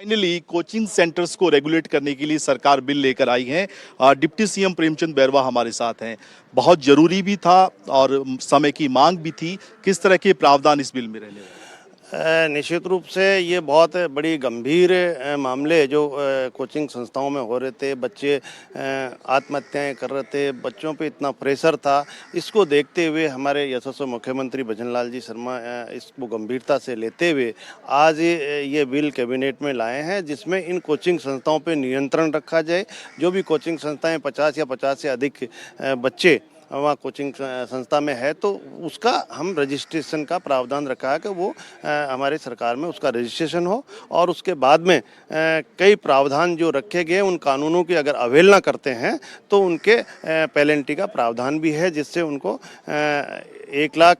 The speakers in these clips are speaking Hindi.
फाइनली कोचिंग सेंटर्स को रेगुलेट करने के लिए सरकार बिल लेकर आई है। डिप्टी सीएम प्रेमचंद बैरवा हमारे साथ हैं। बहुत जरूरी भी था और समय की मांग भी थी। किस तरह के प्रावधान इस बिल में रहने वाले हैं? निश्चित रूप से ये बहुत बड़ी गंभीर मामले जो कोचिंग संस्थाओं में हो रहे थे। बच्चे आत्महत्याएं कर रहे थे, बच्चों पे इतना प्रेशर था। इसको देखते हुए हमारे यशस्वी मुख्यमंत्री भजनलाल जी शर्मा इसको गंभीरता से लेते हुए आज ये बिल कैबिनेट में लाए हैं, जिसमें इन कोचिंग संस्थाओं पे नियंत्रण रखा जाए। जो भी कोचिंग संस्थाएं 50 या 50 से अधिक बच्चे वहाँ कोचिंग संस्था में है, तो उसका हम रजिस्ट्रेशन का प्रावधान रखा है कि वो हमारे सरकार में उसका रजिस्ट्रेशन हो। और उसके बाद में कई प्रावधान जो रखे गए, उन कानूनों की अगर अवहेलना करते हैं तो उनके पेनल्टी का प्रावधान भी है, जिससे उनको 1 लाख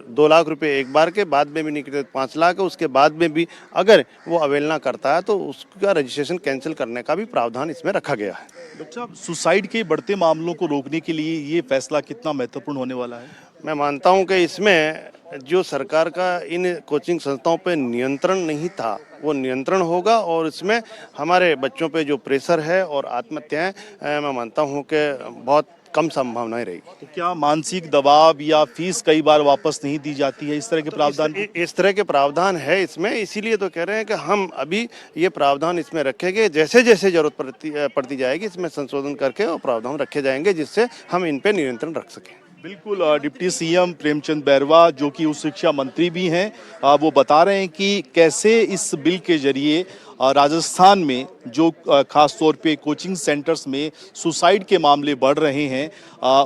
2 लाख रुपए एक बार के बाद में भी निकले 5 लाख, उसके बाद में भी अगर वो अवहेलना करता है तो उसका रजिस्ट्रेशन कैंसिल करने का भी प्रावधान इसमें रखा गया है। डॉक्टर साहब, सुसाइड के बढ़ते मामलों को रोकने के लिए ये फैसला कितना महत्वपूर्ण होने वाला है? मैं मानता हूं कि इसमें जो सरकार का इन कोचिंग संस्थाओं पे नियंत्रण नहीं था, वो नियंत्रण होगा। और इसमें हमारे बच्चों पे जो प्रेशर है और आत्महत्याएं, मैं मानता हूं कि बहुत कम संभावनाएं रहेगी। तो क्या मानसिक दबाव या फीस कई बार वापस नहीं दी जाती है, इस तरह के तो प्रावधान? इस तरह के प्रावधान है इसमें, इसीलिए तो कह रहे हैं कि हम अभी ये प्रावधान इसमें रखेंगे। जैसे जैसे जरूरत पड़ती जाएगी इसमें संशोधन करके और प्रावधान रखे जाएंगे, जिससे हम इन पे नियंत्रण रख सकें। बिल्कुल। डिप्टी सीएम प्रेमचंद बैरवा, जो कि उच्च शिक्षा मंत्री भी हैं, वो बता रहे हैं कि कैसे इस बिल के जरिए राजस्थान में जो खास तौर पे कोचिंग सेंटर्स में सुसाइड के मामले बढ़ रहे हैं,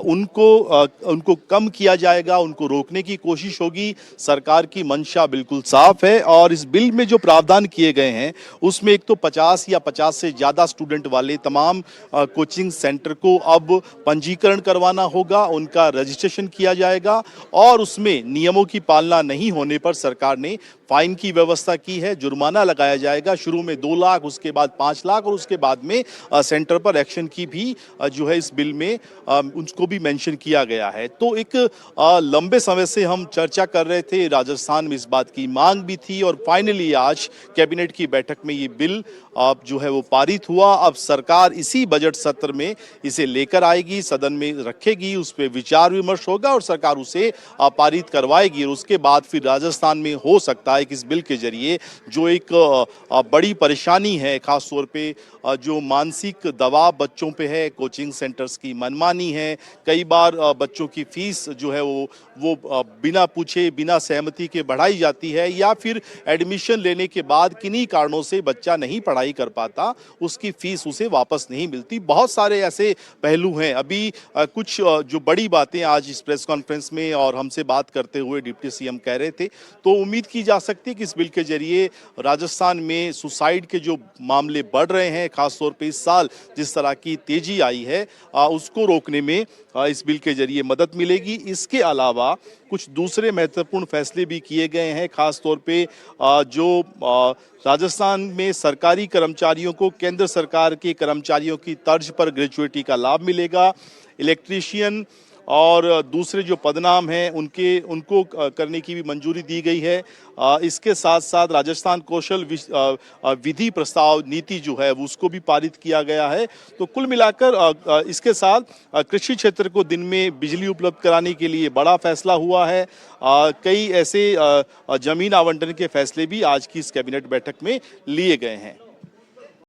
उनको कम किया जाएगा, उनको रोकने की कोशिश होगी। सरकार की मंशा बिल्कुल साफ है और इस बिल में जो प्रावधान किए गए हैं उसमें एक तो 50 या 50 से ज़्यादा स्टूडेंट वाले तमाम कोचिंग सेंटर को अब पंजीकरण करवाना होगा, उनका रजिस्ट्रेशन किया जाएगा और उसमें नियमों की पालना नहीं होने पर सरकार ने फाइन की व्यवस्था की है, जुर्माना लगाया जाएगा। शुरू में 2 लाख, उसके बाद 5 लाख और उसके बाद में सेंटर पर एक्शन की भी जो है इस बिल में उसको भी मेंशन किया गया है। तो एक लंबे समय से हम चर्चा कर रहे थे, राजस्थान में इस बात की मांग भी थी और फाइनली आज कैबिनेट की बैठक में ये बिल जो है वो पारित हुआ। अब सरकार इसी बजट सत्र में इसे लेकर आएगी, सदन में रखेगी, उस पर विचार विमर्श होगा और सरकार उसे पारित करवाएगी। और उसके बाद फिर राजस्थान में हो सकता है कि इस बिल के जरिए जो एक बड़ी परेशानी है, खास तौर पे जो मानसिक दबाव बच्चों पे है, कोचिंग सेंटर्स की मनमानी है, कई बार बच्चों की फीस जो है वो बिना पूछे, बिना सहमति के बढ़ाई जाती है, या फिर एडमिशन लेने के बाद किन्हीं कारणों से बच्चा नहीं पढ़ाई कर पाता, उसकी फीस उसे वापस नहीं मिलती। बहुत सारे ऐसे पहलू हैं। अभी कुछ जो बड़ी बातें आज इस प्रेस कॉन्फ्रेंस में और हमसे बात करते हुए डिप्टी सीएम कह रहे थे, तो उम्मीद की जा सकती है कि इस बिल के जरिए राजस्थान में सुसाइड के जो मामले बढ़ रहे हैं, खासतौर पे इस साल जिस तरह की तेजी आई है, उसको रोकने में इस बिल के जरिए मदद मिलेगी। इसके अलावा कुछ दूसरे महत्वपूर्ण फैसले भी किए गए हैं, खासतौर पे जो राजस्थान में सरकारी कर्मचारियों को केंद्र सरकार के कर्मचारियों की तर्ज पर ग्रेजुएटी का लाभ मिलेगा। इलेक्ट्रीशियन और दूसरे जो पदनाम हैं उनको करने की भी मंजूरी दी गई है। इसके साथ साथ राजस्थान कौशल विधि प्रस्ताव नीति जो है उसको भी पारित किया गया है। तो कुल मिलाकर इसके साथ कृषि क्षेत्र को दिन में बिजली उपलब्ध कराने के लिए बड़ा फैसला हुआ है। कई ऐसे जमीन आवंटन के फैसले भी आज की इस कैबिनेट बैठक में लिए गए हैं।